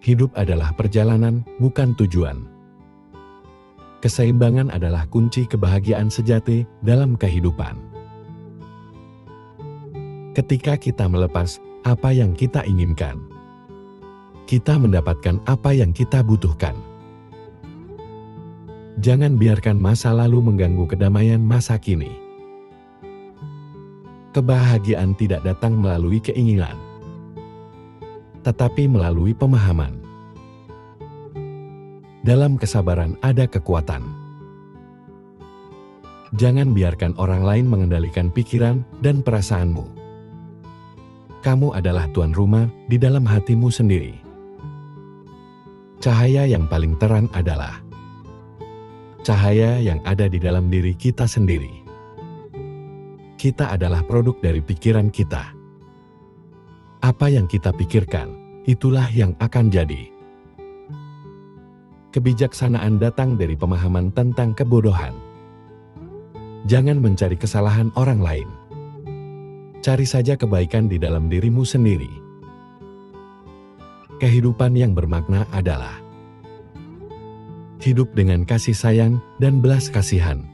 Hidup adalah perjalanan, bukan tujuan. Keseimbangan adalah kunci kebahagiaan sejati dalam kehidupan. Ketika kita melepas apa yang kita inginkan, kita mendapatkan apa yang kita butuhkan. Jangan biarkan masa lalu mengganggu kedamaian masa kini. Kebahagiaan tidak datang melalui keinginan, tetapi melalui pemahaman. Dalam kesabaran ada kekuatan. Jangan biarkan orang lain mengendalikan pikiran dan perasaanmu. Kamu adalah tuan rumah di dalam hatimu sendiri. Cahaya yang paling terang adalah cahaya yang ada di dalam diri kita sendiri. Kita adalah produk dari pikiran kita. Apa yang kita pikirkan, itulah yang akan jadi. Kebijaksanaan datang dari pemahaman tentang kebodohan. Jangan mencari kesalahan orang lain. Cari saja kebaikan di dalam dirimu sendiri. Kehidupan yang bermakna adalah hidup dengan kasih sayang dan belas kasihan.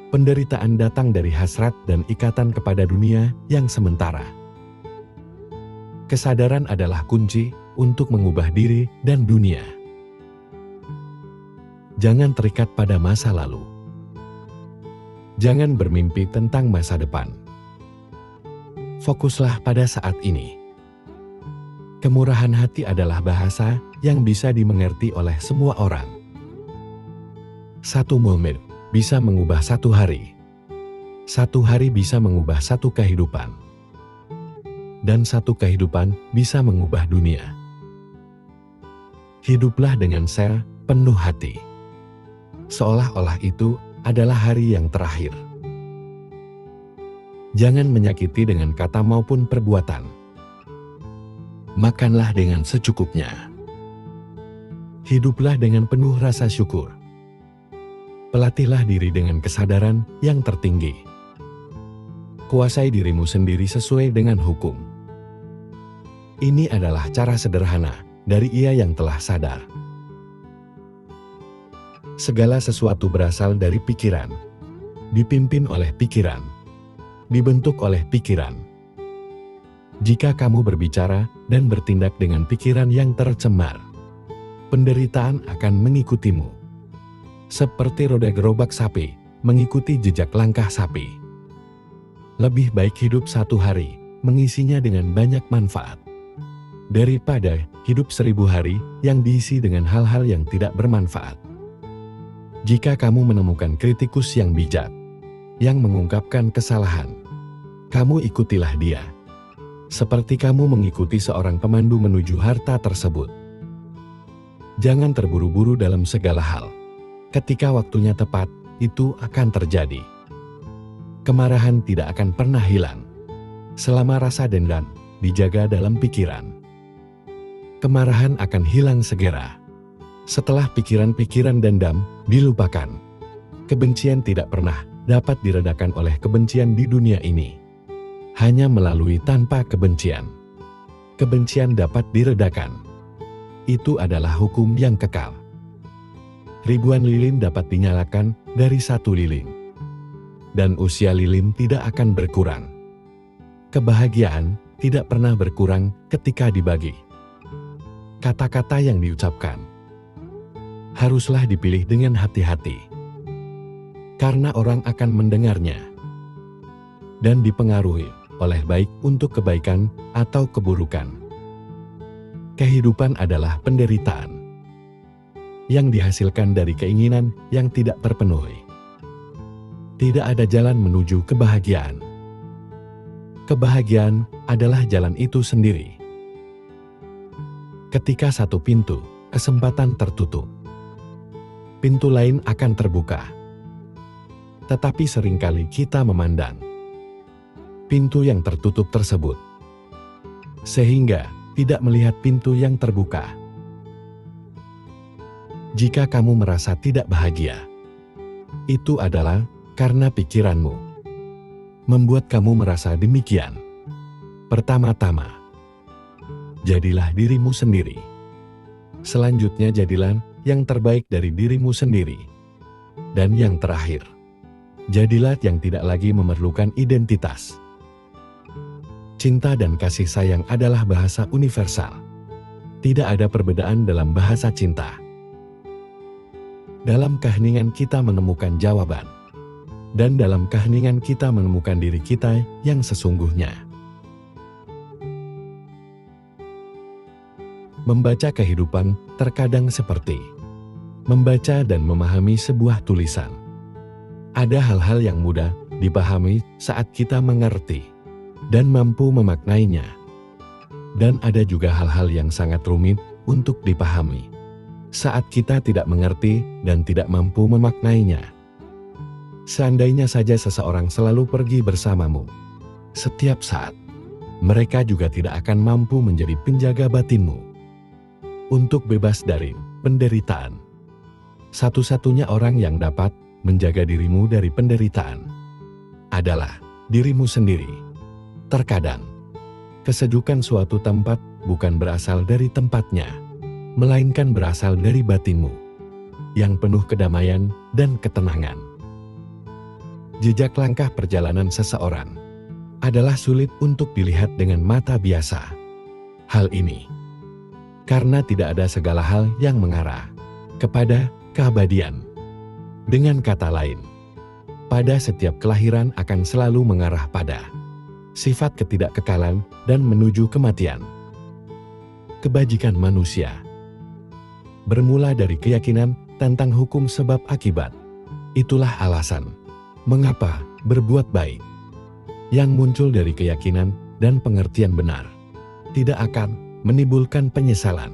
Penderitaan datang dari hasrat dan ikatan kepada dunia yang sementara. Kesadaran adalah kunci untuk mengubah diri dan dunia. Jangan terikat pada masa lalu. Jangan bermimpi tentang masa depan. Fokuslah pada saat ini. Kemurahan hati adalah bahasa yang bisa dimengerti oleh semua orang. Satu momen bisa mengubah satu hari. Satu hari bisa mengubah satu kehidupan. Dan satu kehidupan bisa mengubah dunia. Hiduplah dengan penuh hati. Seolah-olah itu adalah hari yang terakhir. Jangan menyakiti dengan kata maupun perbuatan. Makanlah dengan secukupnya. Hiduplah dengan penuh rasa syukur. Pelatihlah diri dengan kesadaran yang tertinggi. Kuasai dirimu sendiri sesuai dengan hukum. Ini adalah cara sederhana dari Ia yang telah sadar. Segala sesuatu berasal dari pikiran, dipimpin oleh pikiran, dibentuk oleh pikiran. Jika kamu berbicara dan bertindak dengan pikiran yang tercemar, penderitaan akan mengikutimu. Seperti roda gerobak sapi mengikuti jejak langkah sapi. Lebih baik hidup satu hari, mengisinya dengan banyak manfaat, daripada hidup 1000 hari yang diisi dengan hal-hal yang tidak bermanfaat. Jika kamu menemukan kritikus yang bijak, yang mengungkapkan kesalahan, kamu ikutilah dia. Seperti kamu mengikuti seorang pemandu menuju harta tersebut. Jangan terburu-buru dalam segala hal. Ketika waktunya tepat, itu akan terjadi. Kemarahan tidak akan pernah hilang selama rasa dendam dijaga dalam pikiran. Kemarahan akan hilang segera setelah pikiran-pikiran dendam dilupakan. Kebencian tidak pernah dapat diredakan oleh kebencian di dunia ini. Hanya melalui tanpa kebencian. Kebencian dapat diredakan. Itu adalah hukum yang kekal. Ribuan lilin dapat dinyalakan dari satu lilin. Dan usia lilin tidak akan berkurang. Kebahagiaan tidak pernah berkurang ketika dibagi. Kata-kata yang diucapkan haruslah dipilih dengan hati-hati. Karena orang akan mendengarnya dan dipengaruhi oleh baik untuk kebaikan atau keburukan. Kehidupan adalah penderitaan yang dihasilkan dari keinginan yang tidak terpenuhi. Tidak ada jalan menuju kebahagiaan. Kebahagiaan adalah jalan itu sendiri. Ketika satu pintu kesempatan tertutup, pintu lain akan terbuka. Tetapi seringkali kita memandang pintu yang tertutup tersebut, sehingga tidak melihat pintu yang terbuka. Jika kamu merasa tidak bahagia, itu adalah karena pikiranmu membuat kamu merasa demikian. Pertama-tama, jadilah dirimu sendiri. Selanjutnya jadilah yang terbaik dari dirimu sendiri. Dan yang terakhir, jadilah yang tidak lagi memerlukan identitas. Cinta dan kasih sayang adalah bahasa universal. Tidak ada perbedaan dalam bahasa cinta. Dalam keheningan kita menemukan jawaban. Dan dalam keheningan kita menemukan diri kita yang sesungguhnya. Membaca kehidupan terkadang seperti membaca dan memahami sebuah tulisan. Ada hal-hal yang mudah dipahami saat kita mengerti dan mampu memaknainya. Dan ada juga hal-hal yang sangat rumit untuk dipahami saat kita tidak mengerti dan tidak mampu memaknainya. Seandainya saja seseorang selalu pergi bersamamu setiap saat, mereka juga tidak akan mampu menjadi penjaga batinmu. Untuk bebas dari penderitaan, satu-satunya orang yang dapat menjaga dirimu dari penderitaan adalah dirimu sendiri. Terkadang, kesejukan suatu tempat bukan berasal dari tempatnya, melainkan berasal dari batinmu yang penuh kedamaian dan ketenangan. Jejak langkah perjalanan seseorang adalah sulit untuk dilihat dengan mata biasa. Hal ini karena tidak ada segala hal yang mengarah kepada keabadian. Dengan kata lain, pada setiap kelahiran akan selalu mengarah pada sifat ketidakkekalan dan menuju kematian. Kebajikan manusia bermula dari keyakinan tentang hukum sebab akibat. Itulah alasan mengapa berbuat baik yang muncul dari keyakinan dan pengertian benar tidak akan menimbulkan penyesalan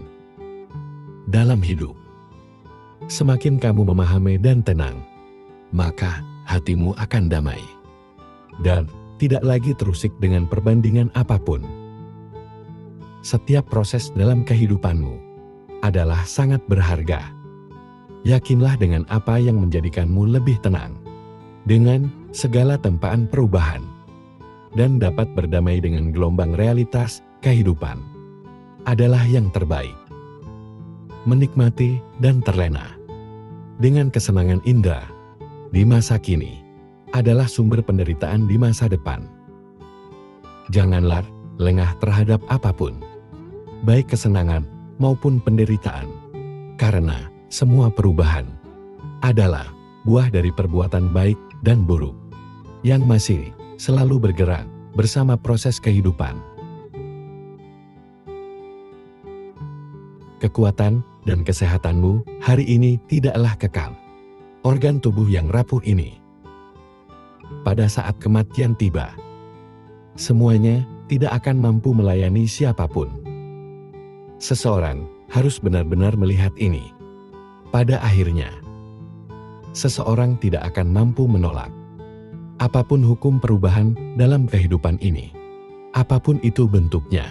dalam hidup. Semakin kamu memahami dan tenang, maka hatimu akan damai dan tidak lagi terusik dengan perbandingan apapun. Setiap proses dalam kehidupanmu adalah sangat berharga. Yakinlah dengan apa yang menjadikanmu lebih tenang dengan segala tempaan perubahan, dan dapat berdamai dengan gelombang realitas kehidupan adalah yang terbaik. Menikmati dan terlena dengan kesenangan indera di masa kini adalah sumber penderitaan di masa depan. Janganlah lengah terhadap apapun, baik kesenangan maupun penderitaan, karena semua perubahan adalah buah dari perbuatan baik dan buruk yang masih selalu bergerak bersama proses kehidupan. Kekuatan dan kesehatanmu hari ini tidaklah kekal. Organ tubuh yang rapuh ini, pada saat kematian tiba, semuanya tidak akan mampu melayani siapapun. Seseorang harus benar-benar melihat ini. Pada akhirnya, seseorang tidak akan mampu menolak apapun hukum perubahan dalam kehidupan ini, apapun itu bentuknya.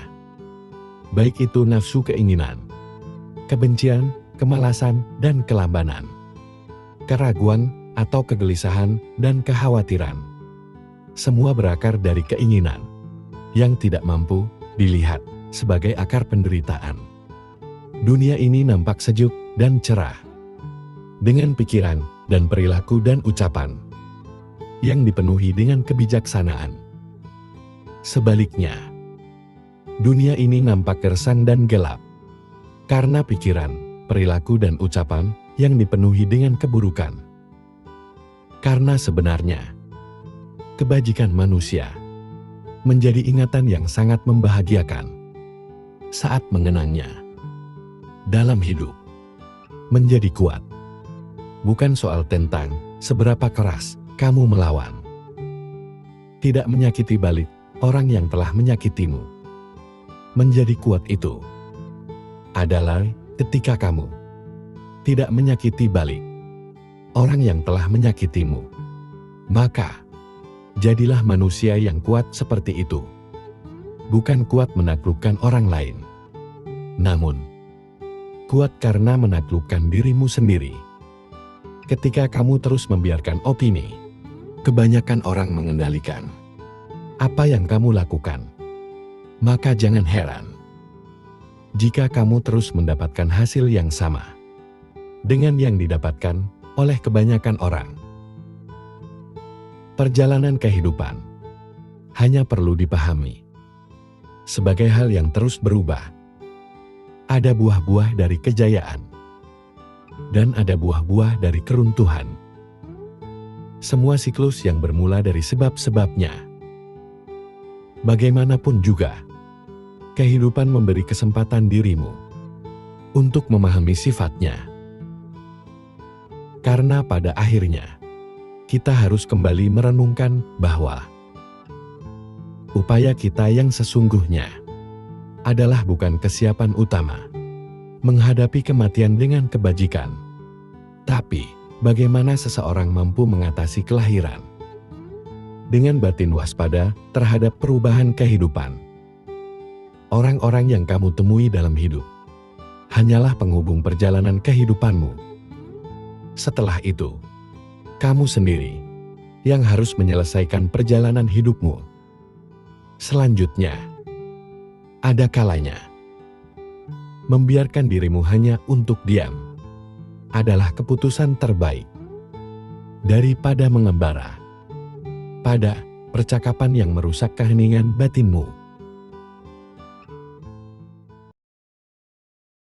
Baik itu nafsu keinginan, kebencian, kemalasan, dan kelambanan, keraguan, atau kegelisahan dan kekhawatiran. Semua berakar dari keinginan yang tidak mampu dilihat sebagai akar penderitaan. Dunia ini nampak sejuk dan cerah dengan pikiran dan perilaku dan ucapan yang dipenuhi dengan kebijaksanaan. Sebaliknya, dunia ini nampak gersang dan gelap karena pikiran, perilaku, dan ucapan yang dipenuhi dengan keburukan. Karena sebenarnya, kebajikan manusia menjadi ingatan yang sangat membahagiakan saat mengenangnya. Dalam hidup, menjadi kuat bukan soal tentang seberapa keras kamu melawan. Tidak menyakiti balik orang yang telah menyakitimu. Menjadi kuat itu adalah ketika kamu tidak menyakiti balik orang yang telah menyakitimu. Maka, jadilah manusia yang kuat seperti itu. Bukan kuat menaklukkan orang lain, namun kuat karena menaklukkan dirimu sendiri. Ketika kamu terus membiarkan opini kebanyakan orang mengendalikan apa yang kamu lakukan, maka jangan heran jika kamu terus mendapatkan hasil yang sama dengan yang didapatkan oleh kebanyakan orang. Perjalanan kehidupan hanya perlu dipahami sebagai hal yang terus berubah. Ada buah-buah dari kejayaan dan ada buah-buah dari keruntuhan. Semua siklus yang bermula dari sebab-sebabnya. Bagaimanapun juga, kehidupan memberi kesempatan dirimu untuk memahami sifatnya. Karena pada akhirnya, kita harus kembali merenungkan bahwa upaya kita yang sesungguhnya adalah bukan kesiapan utama menghadapi kematian dengan kebajikan, tapi bagaimana seseorang mampu mengatasi kelahiran dengan batin waspada terhadap perubahan kehidupan. Orang-orang yang kamu temui dalam hidup hanyalah penghubung perjalanan kehidupanmu. Setelah itu, kamu sendiri yang harus menyelesaikan perjalanan hidupmu. Selanjutnya, ada kalanya membiarkan dirimu hanya untuk diam adalah keputusan terbaik daripada mengembara pada percakapan yang merusak keheningan batinmu.